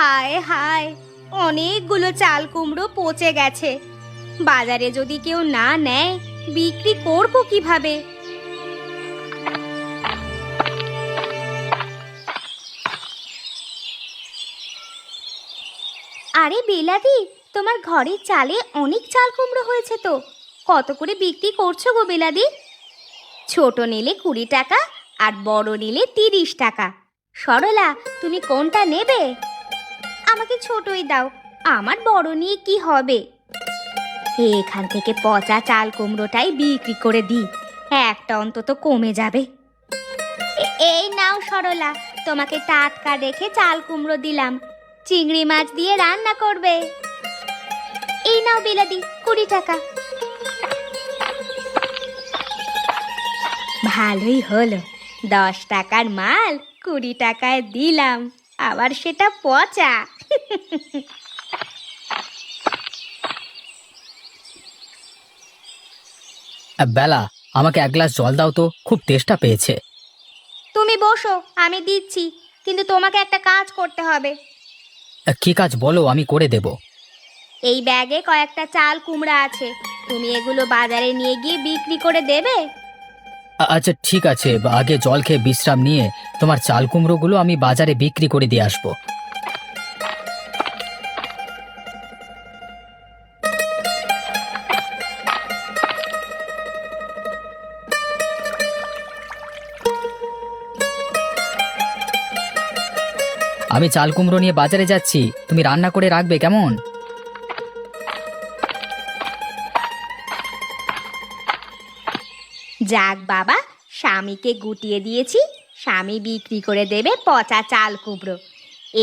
হায় হায়, অনেকগুলো চাল কুমড়ো পচে গেছে। বাজারে যদি কেউ না নেয়, বিক্রি করব কিভাবে? আরে বিলাদি, তোমার ঘরের চালে অনেক চাল কুমড়ো হয়েছে তো। কত করে বিক্রি করছো গো বিলাদি? ছোট নিলে 20 টাকা, আর বড় নিলে 30 টাকা। সরলা, তুমি কোনটা নেবে? আমাকে ছোটই দাও, আমার বড় নিয়ে কি হবে? এখান থেকে পচা চাল কুমড়োটাই বিক্রি করে দিই, একটা অন্তত কমে যাবে। এই নাও সরলা, তোমাকে টাটকা দেখে চাল কুমড়ো দিলাম, চিংড়ি মাছ দিয়ে রান্না করবে। এই নাও বিলাদি, 20 টাকা। ভালোই হলো, 10 টাকার মাল 20 টাকায় দিলাম, আবার সেটা পচা। বেলা, আমাকে এক গ্লাস জল দাও তো, খুব তেষ্টা পেয়েছে। তুমি বসো, আমি দিচ্ছি, কিন্তু তোমাকে একটা কাজ করতে হবে। কি কাজ বলো, আমি করে দেব। এই ব্যাগে কয়েকটা চাল কুমড়া আছে, তুমি এগুলো বাজারে নিয়ে গিয়ে বিক্রি করে দেবে। আচ্ছা ঠিক আছে, আগে জল খেয়ে বিশ্রাম নিয়ে তোমার চাল কুমড়োগুলো আমি বাজারে বিক্রি করে দিয়ে আসবো। আমি চাল কুমড়ো নিয়ে বাজারে যাচ্ছি, তুমি রান্না করে রাখবে কেমন? যাক বাবা, স্বামীকে গুটিয়ে দিয়েছি, স্বামী বিক্রি করে দেবে পচা চাল কুমড়ো।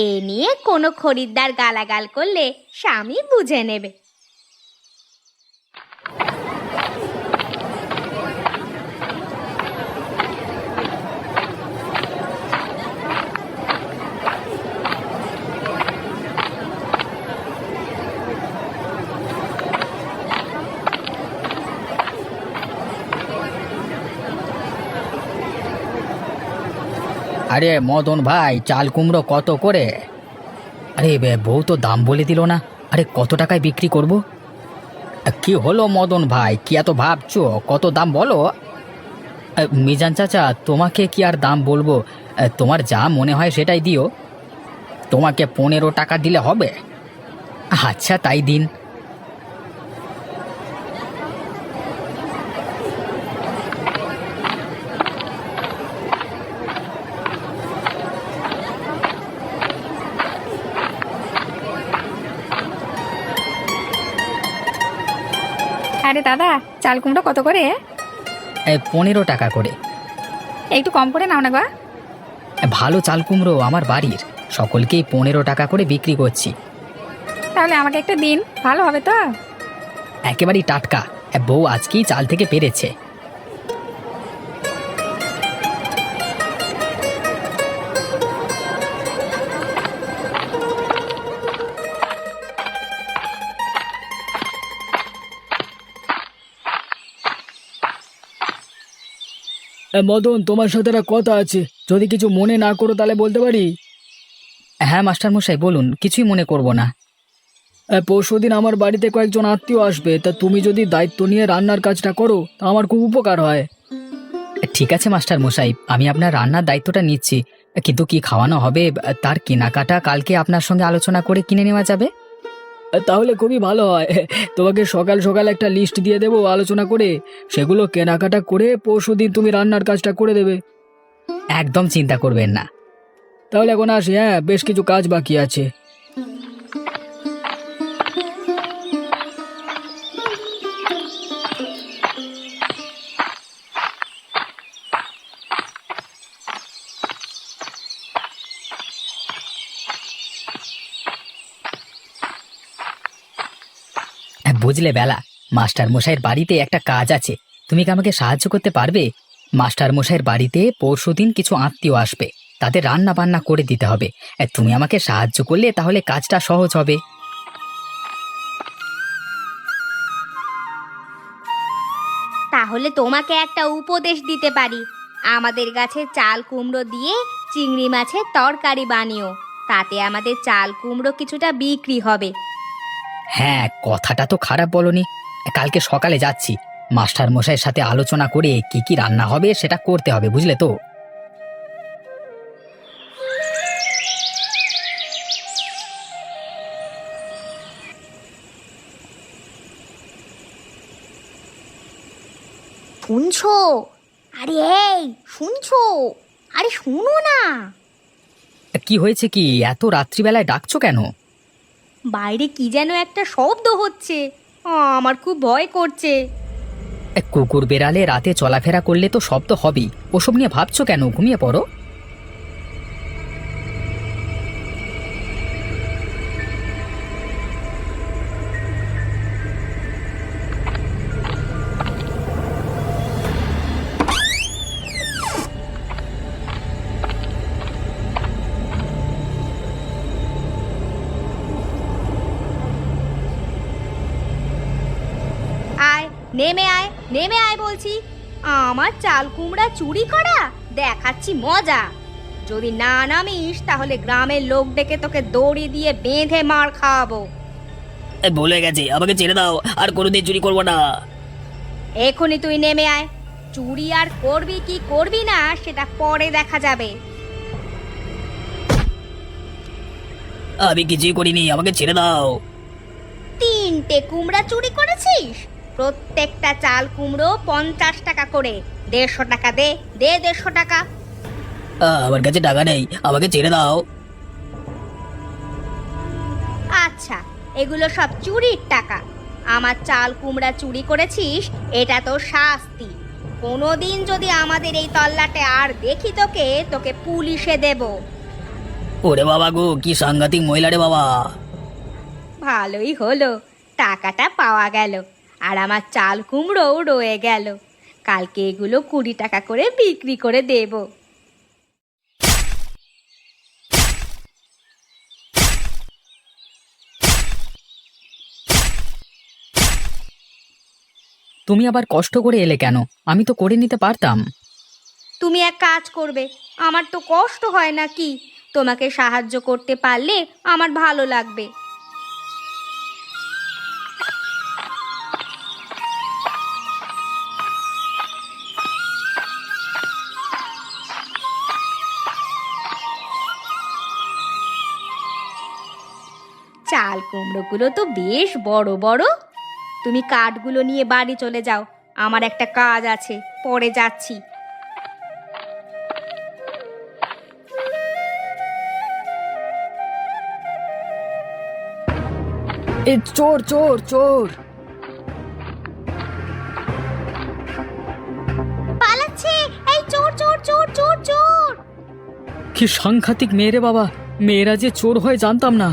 এ নিয়ে কোনো খরিদ্দার গালাগাল করলে স্বামী বুঝে নেবে। আরে মদন ভাই, চাল কুমড়ো কত করে? আরে বউ তো দাম বলে দিল না। আরে কত টাকায় বিক্রি করব? কি হলো মদন ভাই, কি এত ভাবছো? কত দাম বলো। মিজান চাচা, তোমাকে কি আর দাম বলবো, তোমার যা মনে হয় সেটাই দিও। তোমাকে 15 টাকা দিলে হবে? আচ্ছা তাই দিন। আরে দাদা, চাল কুমড়ো কত করে? 15 টাকা করে। একটু কম করে নাও না গো। ভালো চাল কুমড়ো আমার বাড়ির, সকলকেই 15 টাকা করে বিক্রি করছি। তাহলে আমাকে একটা দিন, ভালো হবে তো? একেবারেই টাটকা, বউ আজকেই চাল থেকে পেরেছে। মদন, তোমার সাথে একটা কথা আছে, যদি কিছু মনে না করো তাহলে বলতে পারি? হ্যাঁ মাস্টার মশাই বলুন, কিছুই মনে করব না। পরশুদিন আমার বাড়িতে কয়েকজন আত্মীয় আসবে, তা তুমি যদি দায়িত্ব নিয়ে রান্নার কাজটা করো তা আমার খুব উপকার হয়। ঠিক আছে মাস্টার মশাই, আমি আপনার রান্নার দায়িত্বটা নিচ্ছি, কিন্তু কি খাওয়ানো হবে তার কেনাকাটা কালকে আপনার সঙ্গে আলোচনা করে কিনে নেওয়া যাবে। তাহলে খুবই ভালো হয়, তোমাকে সকাল সকাল একটা লিস্ট দিয়ে দেবো আলোচনা করে, সেগুলো কেনাকাটা করে পরশুদিন তুমি রান্নার কাজটা করে দেবে। একদম চিন্তা করবেন না। তাহলে এখন আসি, হ্যাঁ বেশ কিছু কাজ বাকি আছে। বুঝলে বেলা, মাস্টার মশাইয়ের বাড়িতে একটা কাজ আছে, তুমি কি আমাকে সাহায্য করতে পারবে? মাস্টার মশাইয়ের বাড়িতে পরশুদিন কিছু আত্মীয় আসবে, তাদের রান্না বান্না করে দিতে হবে। তুমি আমাকে সাহায্য করলে তাহলে কাজটা সহজ হবে। তাহলে তোমাকে একটা উপদেশ দিতে পারি, আমাদের গাছে চাল কুমড়ো দিয়ে চিংড়ি মাছের তরকারি বানিও, তাতে আমাদের চাল কুমড়ো কিছুটা বিক্রি হবে। হ্যাঁ, কথাটা তো খারাপ বলনি। কালকে সকালে যাচ্ছি, মাস্টার মশাইয়ের সাথে আলোচনা করে কি কি রান্না হবে সেটা করতে হবে, বুঝলে তো। শুনছো? আরে এই শুনছো? আরে শুনো না, কি হয়েছে? কি এত রাত্রিবেলায় ডাকছো কেন? বাইরে কি যেন একটা শব্দ হচ্ছে। আমার খুব ভয় করছে। কুকুর বেড়ালে রাতে চলাফেরা করলে তো শব্দ হবেই, ওসব নিয়ে ভাবছো কেন? ঘুমিয়ে পড়ো। আয়, নেমে আয়, নেমে আয় বলছি। আমার চাল কুমড়া চুরি করা দেখাচ্ছি মজা। যদি না নামিস তাহলে গ্রামের লোক ডেকে তোকে দড়ি দিয়ে বেঁধে মার খাওয়াবো। ভুলে গেছি, আমাকে ছেড়ে দাও, আর কোনোদিন চুরি করবো না। এখনই তুই নেমে আয়। চুরি আর করবি কি করবি না সেটা পরে দেখা যাবে। আমি কিছুই করিনি, আমাকে ছেড়ে দাও। 3টে কুমড়া চুরি করেছিস? প্রত্যেকটা চাল কুমড়ো 50 টাকা করে। 150 টাকা দে, দে 150 টাকা। আমার কাছে টাকা নেই, আমাকে ছেড়ে দাও। আচ্ছা, এগুলো সব চুরির টাকা। আমার চাল কুমড়া চুরি করেছিস, এটা তোর শাস্তি। কোনোদিন যদি আমাদের এই তল্লাটে আর দেখি তোকে, তোকে পুলিশে দেব। ওরে বাবা গো, কি সাংঘাতিক মহিলা রে বাবা। ভালোই হলো, টাকাটা পাওয়া গেল আর আমার চাল কুমড়োও রয়ে গেল। কালকে এগুলো 20 টাকা করে বিক্রি করে দেব। তুমি আবার কষ্ট করে এলে কেন? আমি তো করে নিতে পারতাম। তুমি এক কাজ করবে, আমার তো কষ্ট হয় না কি? তোমাকে সাহায্য করতে পারলে আমার ভালো লাগবে। চাল কুমড়োগুলো তো বেশ বড় বড়। তুমি কাঠগুলো নিয়ে বাড়ি চলে যাও, আমার একটা কাজ আছে, পরে যাচ্ছি। এ চোর চোর চোর! পালাচ্ছে! এই চোর চোর চোর চোর চোর! কি সাংঘাতিক মেয়ে রে বাবা, মেয়েরা যে চোর হয় জানতাম না।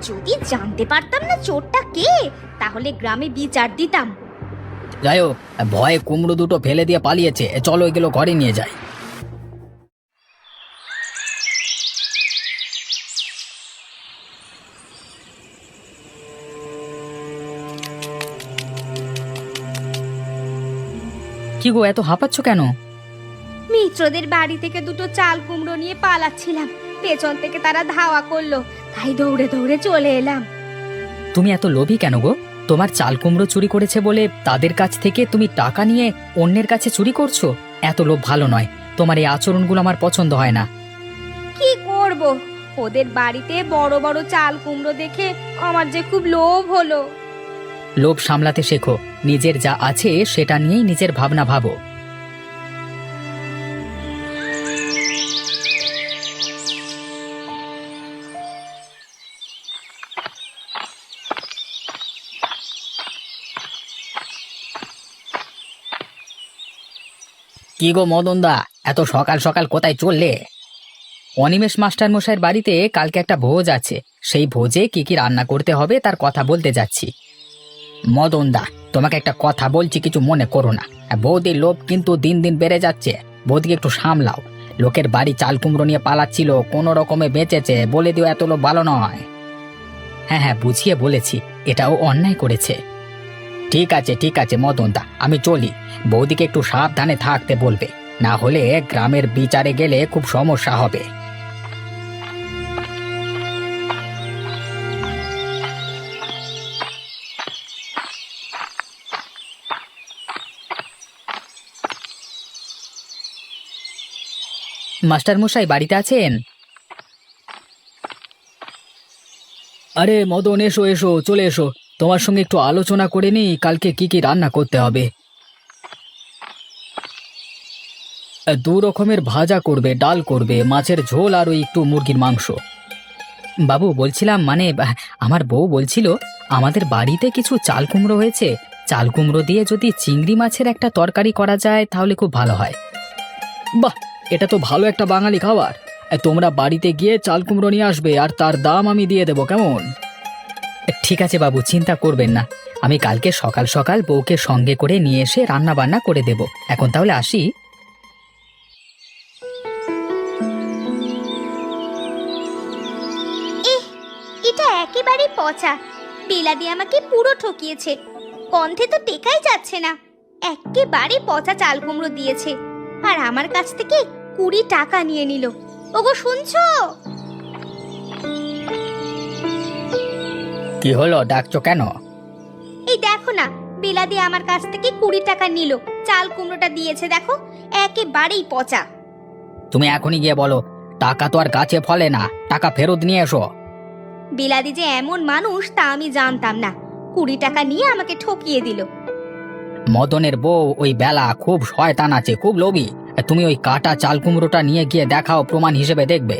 যদি জানতে পারতাম না চোরটা কে, তাহলে গ্রামে বিচার দিতাম। যাই হোক, ভয়ে কুমড়ো দুটো ফেলে দিয়ে পালিয়েছে, চলো এগুলো ঘরে নিয়ে যাই। কি গো, এত হাঁপাচ্ছ কেন? মিত্রদের বাড়ি থেকে দুটো চাল কুমড়ো নিয়ে পালাচ্ছিলাম, পেছন থেকে তারা ধাওয়া করলো, তাই দৌড়ে দৌড়ে চলে এলাম। তুমি এত লোভী কেন গো? তোমার চাল কুমড়ো চুরি করেছে বলে তাদের কাছ থেকে তুমি টাকা নিয়ে অন্যের কাছে চুরি করছো? এত লোভ ভালো নয়। তোমার এই আচরণগুলো আমার পছন্দ হয় না। কি করব, ওদের বাড়িতে বড় বড় চাল কুমড়ো দেখে আমার যে খুব লোভ হলো। লোভ সামলাতে শেখো, নিজের যা আছে সেটা নিয়েই নিজের ভাবনা ভাবো। কি গো মদনদা, এত সকাল সকাল কোথায় চললে? অনিমেষ মাস্টার মশাইয়ের বাড়িতে কালকে একটা ভোজ আছে, সেই ভোজে কি কি রান্না করতে হবে তার কথা বলতে যাচ্ছি। মদনদা, তোমাকে একটা কথা বলছি, কিছু মনে করো না। বৌদির লোভ কিন্তু দিন দিন বেড়ে যাচ্ছে, বৌদিকে একটু সামলাও। লোকের বাড়ি চাল কুমড়ো নিয়ে পালাচ্ছিল, কোনো রকমে বেঁচেছে, বলে দিও এত লোভ ভালো নয়। হ্যাঁ হ্যাঁ, বুঝিয়ে বলেছি, এটাও অন্যায় করেছে। ঠিক আছে মদনদা, আমি চলি। বৌদিকে একটু সাবধানে থাকতে বলবে, না হলে গ্রামের বিচারে গেলে খুব সমস্যা হবে। মাস্টার মশাই বাড়িতে আছেন? আরে মদন, এসো এসো, চলে এসো। তোমার সঙ্গে একটু আলোচনা করে নিই কালকে কি কি রান্না করতে হবে। দু রকমের ভাজা করবে, ডাল করবে, মাছের ঝোল আর ওই একটু মুরগির মাংস। বাবু বলছিলাম, মানে আমার বউ বলছিল আমাদের বাড়িতে কিছু চাল কুমড়ো হয়েছে, চাল কুমড়ো দিয়ে যদি চিংড়ি মাছের একটা তরকারি করা যায় তাহলে খুব ভালো হয়। বাহ, এটা তো ভালো একটা বাঙালি খাবার। তোমরা বাড়িতে গিয়ে চাল কুমড়ো নিয়ে আসবে আর তার দাম আমি দিয়ে দেবো, কেমন? ঠিক আছে বাবু, চিন্তা করবেন না। আমি কালকে সকাল সকাল বউকে সঙ্গে করে নিয়ে এসে রান্না বান্না করে দেব। এখন তাহলে আসি। এটা একেবারে পচা। বিলাদি আমাকে পুরো ঠকিয়েছে। গন্ধে তো টেকাই যাচ্ছে না। একেবারে পচা চাল কুমড়ো দিয়েছে আর আমার কাছ থেকে 20 টাকা নিয়ে নিল। ওগো শুনছো? কি হলো, ডাকছো কেন? এই দেখো না, বিলাদি আমার কাছ থেকে 20 টাকা নিল। চাল কুমড়োটা দিয়েছে দেখো, একেবারেই পচা। তুমি এখনই গিয়ে বলো টাকা তো আর গাছে ফলে না, টাকা ফেরত নিয়ে এসো। বিলাদি যে এমন মানুষ তা আমি জানতাম না। 20 টাকা নিয়ে আমাকে ঠকিয়ে দিল। মদনের বউ ওই বেলা খুব শয়তান আছে, খুব লোভী। তুমি ওই কাটা চাল কুমড়োটা নিয়ে গিয়ে দেখাও, প্রমাণ হিসেবে দেখবে।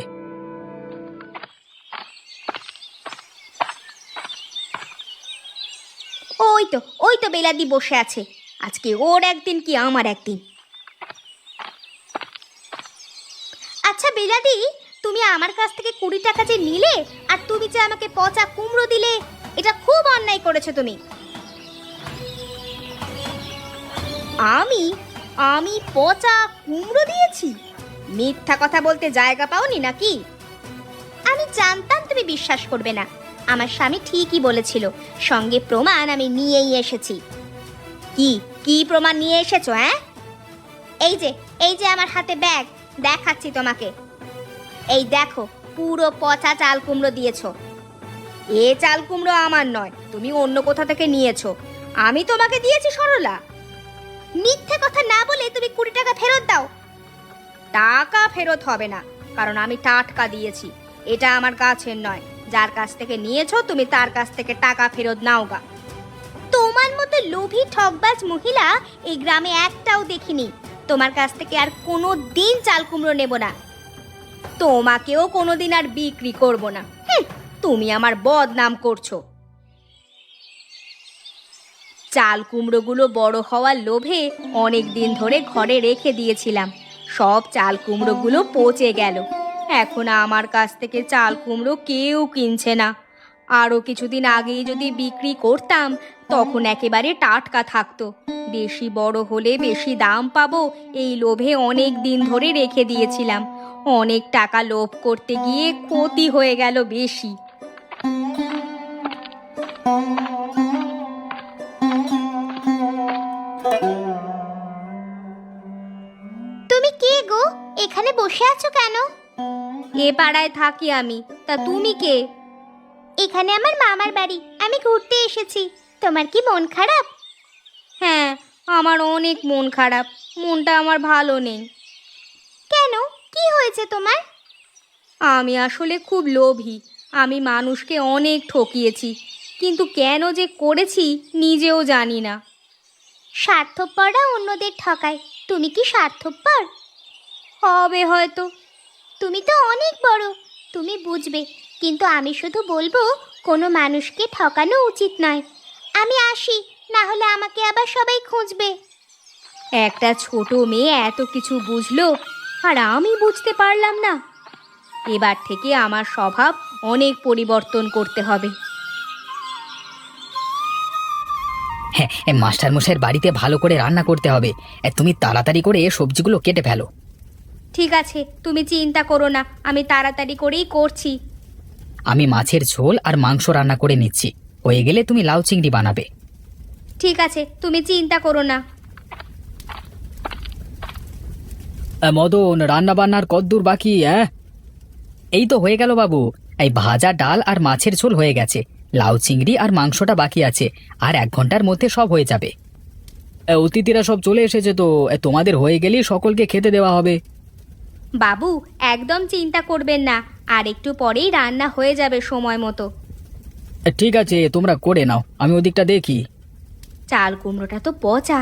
ওই তো বিলাদি বসে আছে। আজকে ওর একদিন কি আমার একদিন। আচ্ছা বিলাদি, তুমি আমার কাছ থেকে 20 টাকা যে নিলে আর তুমি যে আমাকে পচা কুমড়ো দিলে, এটা খুব অন্যায় করেছো তুমি। আমি পচা কুমড়ো দিয়েছি? মিথ্যা কথা বলতে জায়গা পাওনি নাকি? আমি জানতাম তুমি বিশ্বাস করবে না। আমার স্বামী ঠিকই বলেছিল, সঙ্গে প্রমাণ আমি নিয়েই এসেছি। কি প্রমাণ নিয়ে এসেছো? হ্যাঁ, এই যে আমার হাতে ব্যাগ, দেখাচ্ছি তোমাকে। এই দেখো, পুরো পচা চাল কুমড়ো দিয়েছো। এ চাল কুমড়ো আমার নয়, তুমি অন্য কোথা থেকে নিয়েছো। আমি তোমাকে দিয়েছি সরলা। মিথ্যে কথা না বলে তুমি 20 টাকা ফেরত দাও। টাকা ফেরত হবে না, কারণ আমি টাটকা দিয়েছি। এটা আমার গাছের নয়। যার কাছ থেকে নিয়েছো তুমি তার কাছ থেকে টাকা ফেরত নাও গা। তোমার মতো লোভী ঠকবাজ মহিলা এই গ্রামে একটাও দেখিনি। তোমার কাছ থেকে আর কোনো দিন চাল কুমড়ো নেব না। তোমাকেও কোনোদিন আর বিক্রি করব না। তুমি আমার বদনাম করছো। চাল কুমড়োগুলো বড় হওয়ার লোভে অনেক দিন ধরে ঘরে রেখে দিয়েছিলাম। সব চাল কুমড়োগুলো পচে গেল। এখন আমার কাছ থেকে চাল কুমড়ো কেউ কিনছে না। আরও কিছুদিন আগেই যদি বিক্রি করতাম তখন একেবারে টাটকা থাকতো। বেশি বড় হলে বেশি দাম পাবো, এই লোভে অনেক দিন ধরে রেখে দিয়েছিলাম। অনেক টাকা লোভ করতে গিয়ে ক্ষতি হয়ে গেল বেশি। তুমি কে গো? এখানে বসে আছো কেন? এ পাড়ায় থাকি আমি, তা তুমি কে? এখানে আমার মামার বাড়ি, আমি ঘুরতে এসেছি। তোমার কি মন খারাপ? হ্যাঁ, আমার অনেক মন খারাপ। মনটা আমার ভালো নেই। কেন, কি হয়েছে তোমার? আমি আসলে খুব লোভী। আমি মানুষকে অনেক ঠকিয়েছি, কিন্তু কেন যে করেছি নিজেও জানি না। স্বার্থপররা অন্যদের ঠকায়, তুমি কি স্বার্থপর? হবে হয়তো। তুমি তো অনেক বড়, তুমি বুঝবে। কিন্তু আমি শুধু বলবো, কোনো মানুষকে ঠকানো উচিত নয়। আমি আসি, না হলে আমাকে আবার সবাই খুঁজবে। একটা ছোট মেয়ে এত কিছু বুঝলো আর আমি বুঝতে পারলাম না। এবার থেকে আমার স্বভাব অনেক পরিবর্তন করতে হবে। হ্যাঁ, মাস্টার মশাইয়ের বাড়িতে ভালো করে রান্না করতে হবে। তুমি তাড়াতাড়ি করে সবজিগুলো কেটে ফেলো। ঠিক আছে, তুমি চিন্তা করো না, আমি তাড়াতাড়ি করেই করছি। আমি মাছের ঝোল আর মাংস রান্না করে নিচ্ছি, হয়ে গেলে তুমি লাউ চিংড়ি বানাবে। ঠিক আছে, তুমি চিন্তা করো না। মদন, রান্না বান্নার কদ্দূর বাকি? এই তো হয়ে গেল বাবু। এই ভাজা ডাল আর মাছের ঝোল হয়ে গেছে, লাউ চিংড়ি আর মাংসটা বাকি আছে। আর 1 ঘন্টার মধ্যে সব হয়ে যাবে। অতিথিরা সব চলে এসেছে তো, তোমাদের হয়ে গেলেই সকলকে খেতে দেওয়া হবে। বাবু, একদম চিন্তা করবেন না, আর একটু পরেই রান্না হয়ে যাবে সময় মতো। ঠিক আছে, তোমরা করে নাও, আমি ওদিকটা দেখি। চাল কুমড়োটা তো পচা,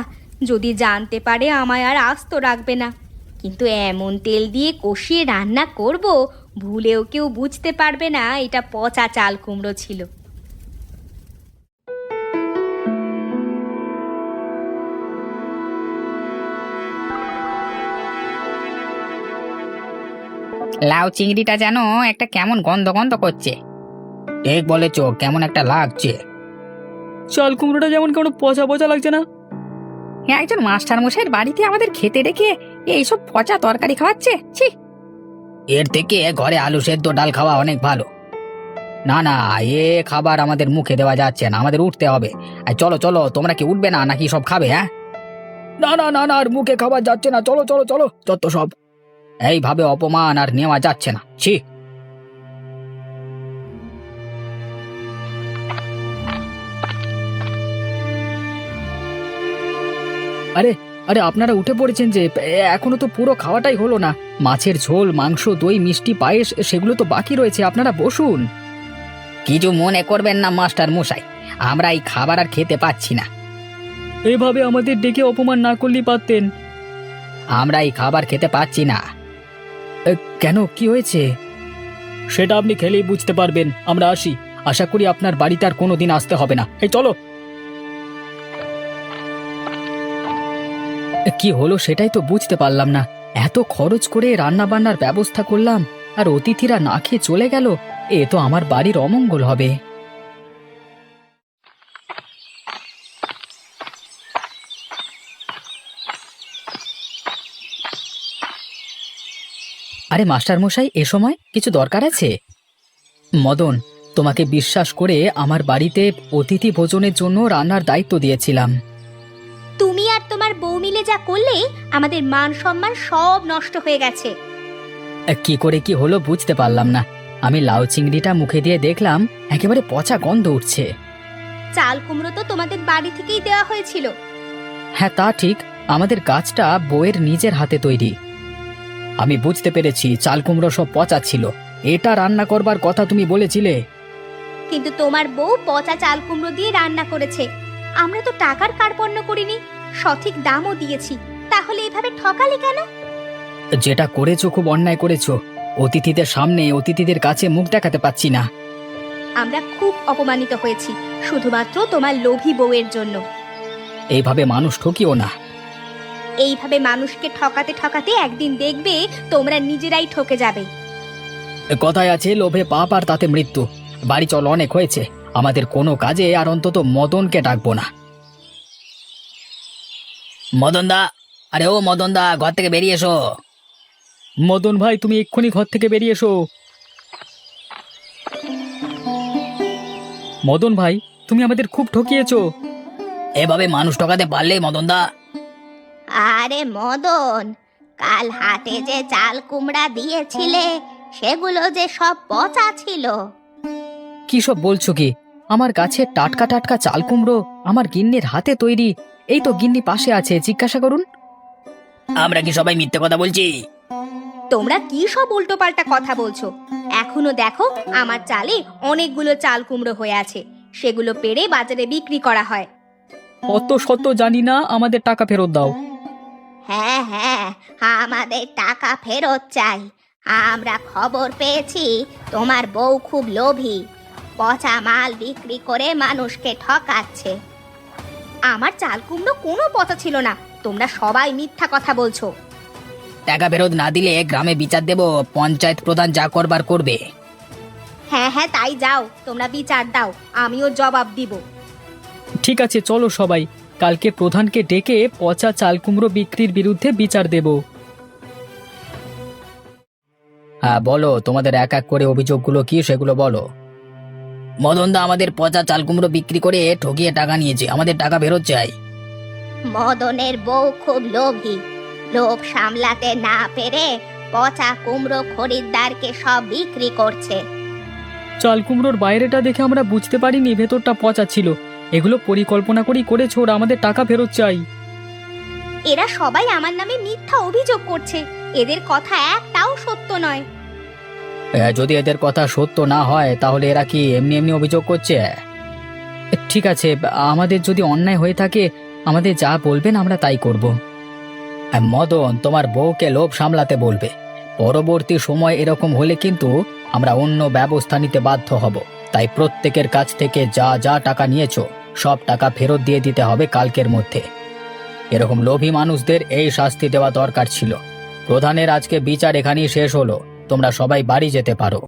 যদি জানতে পারে আমায় আর আস্ত রাখবে না। কিন্তু এমন তেল দিয়ে কষিয়ে রান্না করব, ভুলেও কেউ বুঝতে পারবে না এটা পচা চাল কুমড়ো ছিল। লাউ চিংড়িটা যেন একটা কেমন গন্ধ গন্ধ করছে। ঠিক বলেছ, কেমন একটা লাগছে। চাল কুমড়োটা যেমন কেমন পচা পচা লাগছে না? একজন মাস্টার মশাইয়ের বাড়িতে আমাদের খেতে রেখে এইসব পচা তরকারি খাওয়াচ্ছে, ছি। এর থেকে ঘরে আলু সেদ্ধ ডাল খাওয়া অনেক ভালো। না না, এ খাবার আমাদের মুখে দেওয়া যাচ্ছে না, আমাদের উঠতে হবে। চলো চলো, তোমরা কি উঠবে না নাকি সব খাবে? হ্যাঁ, না না না না, আর মুখে খাবার যাচ্ছে না, চলো চলো চলো, যত সব। এইভাবে অপমান আর নেওয়া যাচ্ছে না, ছি। আরে আরে, আপনারা উঠে পড়েছেন যে? এখনো তো পুরো খাওয়াটাই হলো না। মাছের ঝোল, মাংস, দই, মিষ্টি, পায়েস সেগুলো তো বাকি রয়েছে, আপনারা বসুন। কিছু মনে করবেন না মাস্টার মশাই, আমরা এই খাবার আর খেতে পাচ্ছি না। এভাবে আমাদের ডেকে অপমান না করলেই পারতেন। আমরা এই খাবার খেতে পাচ্ছি না। কেন, কি হয়েছে? সেটা আপনি খেলেই বুঝতে পারবেন। আমরা আসি, আশা করি আপনার বাড়িতে আর কোনোদিন আসতে হবে না। এই চলো। কি হলো সেটাই তো বুঝতে পারলাম না। এত খরচ করে রান্না বান্নার ব্যবস্থা করলাম, আর অতিথিরা না খেয়ে চলে গেল। এ তো আমার বাড়ির অমঙ্গল হবে। আরে মাস্টার মশাই, এ সময় কিছু দরকার আছে? মদন, তোমাকে বিশ্বাস করে আমার বাড়িতে অতিথি ভোজনের জন্য রান্নার দায়িত্ব দিয়েছিলাম। তুমি আর তোমার বউ মিলে যা করলে, আমাদের মান সম্মান সব নষ্ট হয়ে গেছে। কি করে কি হলো বুঝতে পারলাম না। আমি লাউ চিংড়িটা মুখে দিয়ে দেখলাম একেবারে পচা গন্ধ উঠছে। চাল কুমড়ো তো তোমাদের বাড়ি থেকেই দেওয়া হয়েছিল। হ্যাঁ, তা ঠিক, আমাদের গাছটা বউয়ের নিজের হাতে তৈরি। আমি বুঝতে পেরেছি চাল কুমড়ো সব পচা ছিল। এটা রান্না করবার কথা তুমি বলেছিলে। কিন্তু তোমার বউ পচা চাল কুমড়ো দিয়ে রান্না করেছে। আমরা তো টাকার কার্পণ্য করিনি, সঠিক দামও দিয়েছি, তাহলে এভাবে ঠকালে কেন? যেটা করেছো খুব অন্যায় করেছো। অতিথিদের সামনে অতিথিদের কাছে মুখ দেখাতে পাচ্ছি না। আমরা খুব অপমানিত হয়েছি, শুধুমাত্র তোমার লোভী বউয়ের জন্য। এইভাবে মানুষ ঠকিও না। এইভাবে মানুষকে ঠকাতে ঠকাতে একদিন দেখবে তোমরা নিজেরাই ঠকে যাবে। কথায় আছে, লোভে পাপ আর তাতে মৃত্যু। বাড়ি চল, অনেক হয়েছে। আমাদের কোনো কাজে আর অন্তত মদনকে ডাকবো না। মদন দা, আরে ও মদন দা, ঘর থেকে বেরিয়ে এসো। মদন ভাই, তুমি এক্ষুনি ঘর থেকে বেরিয়ে এসো। মদন ভাই, তুমি আমাদের খুব ঠকিয়েছো। এভাবে মানুষ ঠকাতে পারলে মদন দা? আরে মদন, কাল হাটে যে চাল কুমড়া দিয়েছিলে সেগুলো যে সব পচা ছিল। কি সব বলছো কি? আমার কাছে টাটকা টাটকা চাল কুমড়ো আমার গিন্নির হাতে তৈরি। এই তো গিন্নি পাশে আছে, জিজ্ঞাসা করুন। আমরা কি সবাই মিথ্যে কথা বলছি? তোমরা কি সব উল্টোপাল্টা কথা বলছো? এখনো দেখো আমার চালে অনেকগুলো চাল কুমড়ো হয়ে আছে, সেগুলো পেড়ে বাজারে বিক্রি করা হয়। অত শত জানি না, আমাদের টাকা ফেরত দাও। হ্যাঁ হ্যাঁ, আমাদের টাকা ফেরত চাই। আমরা খবর পেয়েছি তোমার বউ খুব লোভী, পচা মাল বিক্রি করে মানুষকে ঠকাচ্ছে। আমার চাল কুমড়ো কোনো পচা ছিল না, তোমরা সবাই মিথ্যা কথা বলছো। টাকা ফেরত না দিলে গ্রামে বিচার দেব, পঞ্চায়েত প্রধান যা করবার করবে। হ্যাঁ হ্যাঁ, তাই যাও, তোমরা বিচার দাও, আমিও জবাব দিব। ঠিক আছে, চলো সবাই, কালকে প্রধানকে ডেকে পচা চাল কুমড়ো বিক্রির বিরুদ্ধে বিচার দেব। হ্যাঁ বলো, তোমাদের এক এক করে অভিযোগগুলো কি সেগুলো বলো। মদনদা আমাদের পচা চাল কুমড়ো বিক্রি করে ঠকিয়ে টাকা নিয়েছে, আমাদের টাকা ফেরত চাই। মদনের বউ খুব লোভী, লোভ সামলাতে না পেরে পচা কুমড়ো খরিদ্দারকে সব বিক্রি করছে। চাল কুমড়োর বাইরেটা দেখে আমরা বুঝতে পারিনি ভেতরটা পচা ছিল। এগুলো পরিকল্পনা করেই করেছো ওরা, আমাদের টাকা ফেরত চাই। এরা সবাই আমার নামে মিথ্যা অভিযোগ করছে, এদের কথা একটাও সত্য নয়। যদি এদের কথা সত্য না হয় তাহলে এরা কি এমনি এমনি অভিযোগ করছে? ঠিক আছে, আমাদের যদি অন্যায় হয়ে থাকে আমাদের যা বলবেন আমরা তাই করব। মদন, তোমার বউকে লোভ সামলাতে বলবে। পরবর্তী সময় এরকম হলে কিন্তু আমরা অন্য ব্যবস্থা নিতে বাধ্য হব। তাই প্রত্যেকের কাছ থেকে যা যা টাকা নিয়েছো সব টাকা ফেরত দিয়ে দিতে হবে কালকের মধ্যে। এরকম লোভী মানুষদের এই শাস্তি দেওয়া দরকার ছিল। প্রধানের আজকে বিচার এখানেই শেষ হলো, তোমরা সবাই বাড়ি যেতে পারো।